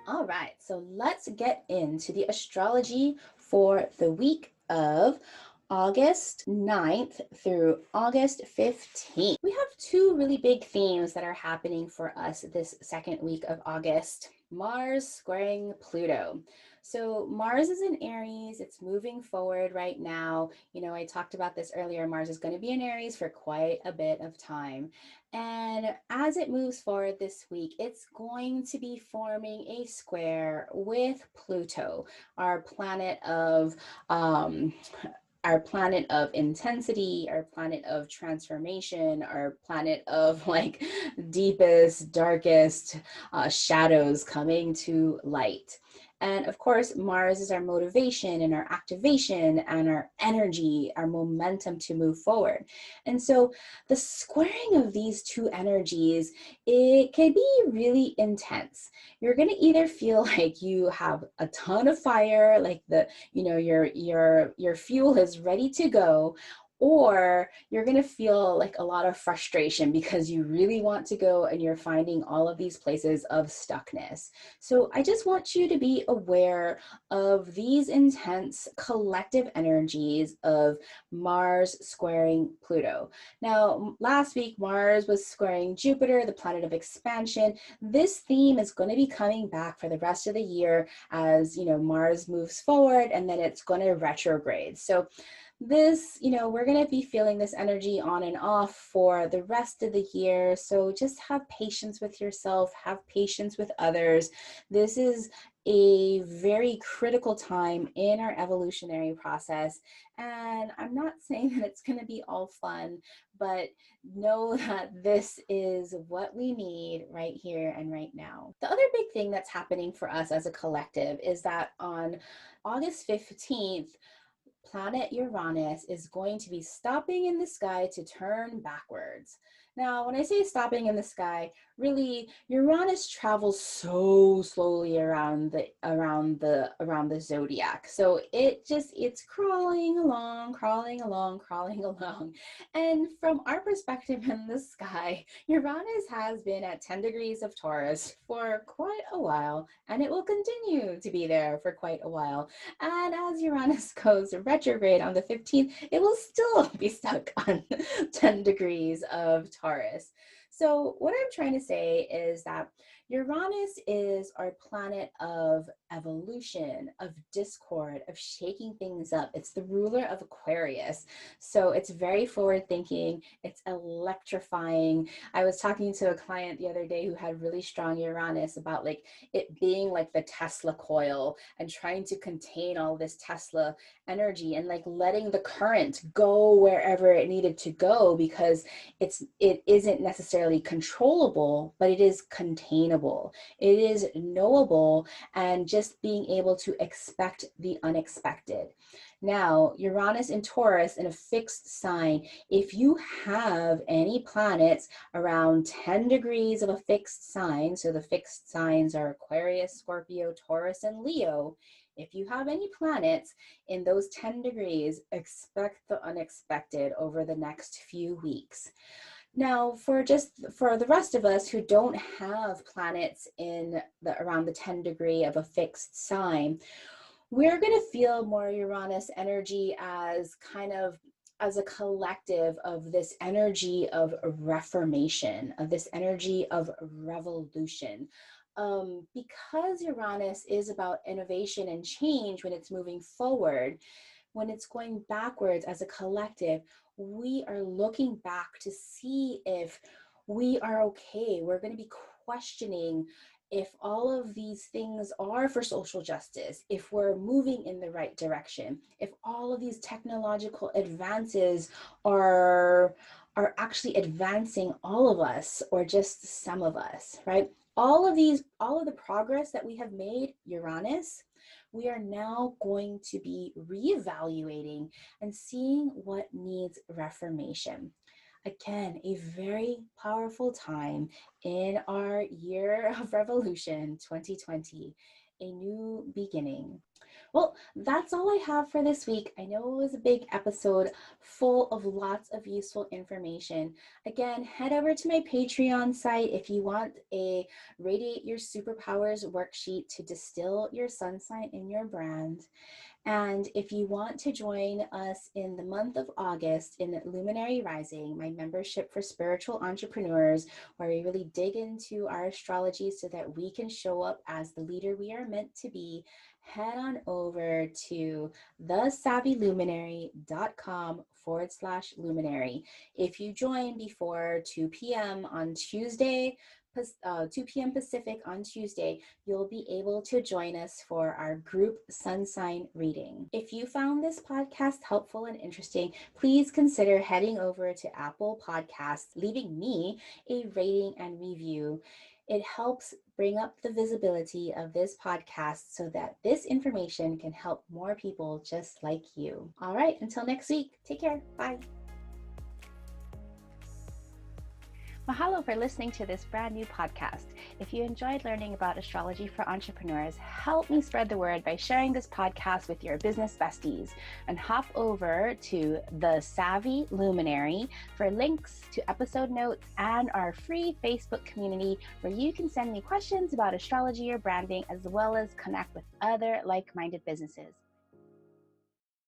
All right, so let's get into the astrology for the week of August 9th through August 15th. We have two really big themes that are happening for us this second week of August. Mars squaring Pluto. So Mars is in Aries, it's moving forward right now. You know, I talked about this earlier. Mars is going to be in Aries for quite a bit of time. And as it moves forward this week, it's going to be forming a square with Pluto, our planet of um, our planet of intensity, our planet of transformation, our planet of like deepest, darkest shadows coming to light. And of course, Mars is our motivation and our activation and our energy, our momentum to move forward. And so the squaring of these two energies, it can be really intense. You're going to either feel like you have a ton of fire, like your fuel is ready to go, or you're going to feel like a lot of frustration because you really want to go and you're finding all of these places of stuckness. So I just want you to be aware of these intense collective energies of Mars squaring Pluto. Now, last week, Mars was squaring Jupiter, the planet of expansion. This theme is going to be coming back for the rest of the year as, Mars moves forward, and then it's going to retrograde. So this, we're going to be feeling this energy on and off for the rest of the year. So just have patience with yourself, have patience with others. This is a very critical time in our evolutionary process. And I'm not saying that it's going to be all fun, but know that this is what we need right here and right now. The other big thing that's happening for us as a collective is that on August 15th, planet Uranus is going to be stopping in the sky to turn backwards. Now, when I say stopping in the sky, really Uranus travels so slowly around the zodiac. So it's crawling along, crawling along, crawling along. And from our perspective in the sky, Uranus has been at 10 degrees of Taurus for quite a while, and it will continue to be there for quite a while. And as Uranus goes retrograde on the 15th, it will still be stuck on 10 degrees of Taurus. So what I'm trying to say is that Uranus is our planet of evolution, of discord, of shaking things up. It's the ruler of Aquarius. So it's very forward thinking. It's electrifying. I was talking to a client the other day who had really strong Uranus about like it being like the Tesla coil and trying to contain all this Tesla energy and like letting the current go wherever it needed to go because it isn't necessarily controllable, but it is containable. It is knowable, and just being able to expect the unexpected. Now, Uranus in Taurus in a fixed sign, if you have any planets around 10 degrees of a fixed sign, so the fixed signs are Aquarius, Scorpio, Taurus, and Leo, if you have any planets in those 10 degrees, expect the unexpected over the next few weeks. Now, for the rest of us who don't have planets in around the 10 degree of a fixed sign, we're going to feel more Uranus energy as kind of as a collective of this energy of reformation, of this energy of revolution. Because Uranus is about innovation and change when it's moving forward, when it's going backwards as a collective, we are looking back to see if we are okay. We're going to be questioning if all of these things are for social justice, if we're moving in the right direction, if all of these technological advances are actually advancing all of us or just some of us, right? All of the progress that we have made, Uranus, we are now going to be reevaluating and seeing what needs reformation. Again, a very powerful time in our year of revolution, 2020, a new beginning. Well, that's all I have for this week. I know it was a big episode full of lots of useful information. Again, head over to my Patreon site if you want a Radiate Your Superpowers worksheet to distill your sun sign in your brand. And if you want to join us in the month of August in Luminary Rising, my membership for spiritual entrepreneurs, where we really dig into our astrology so that we can show up as the leader we are meant to be, head on over to thesavvyluminary.com/luminary. If you join before 2 p.m. on Tuesday, 2 p.m. Pacific on Tuesday, you'll be able to join us for our group sun sign reading. If you found this podcast helpful and interesting, please consider heading over to Apple Podcasts, leaving me a rating and review. It helps bring up the visibility of this podcast so that this information can help more people just like you. All right, until next week, take care. Bye. Mahalo for listening to this brand new podcast. If you enjoyed learning about astrology for entrepreneurs, help me spread the word by sharing this podcast with your business besties, and hop over to The Savvy Luminary for links to episode notes and our free Facebook community where you can send me questions about astrology or branding, as well as connect with other like-minded businesses.